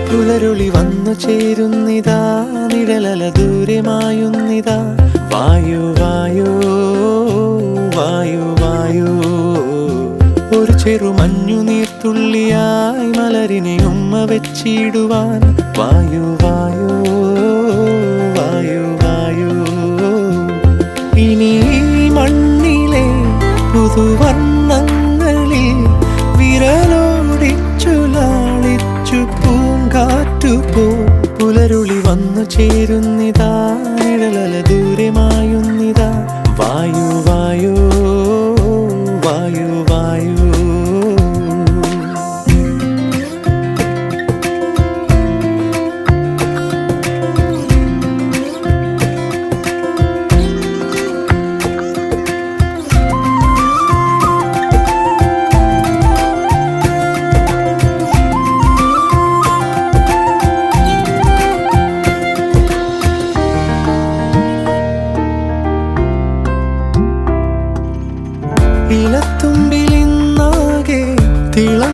പുലരുളി വന്നു ചേരുന്നിതാ, നിഴലല ദൂരെ മായുന്നിതാ. വായു വായു വായു വായു, ഒരു ചെറു മഞ്ഞു നീർത്തുള്ളിയായി മലരിനെ ഉമ്മ വെച്ചിടുവാൻ. വായു വായു വായു വായു, ഇനി മണ്ണിലെ പുതുവർണ്ണങ്ങളിൽ വിരലോടിച്ചു ലാളിച്ചു പൂങ്കാറ്റുപോ. പുലരുളി വന്നു ചേരുന്നിതാ, നിഴലല ദൂരെ മായുന്നിതാ. വായു വായു വായു വായു. ഇലത്തുമ്പിൽ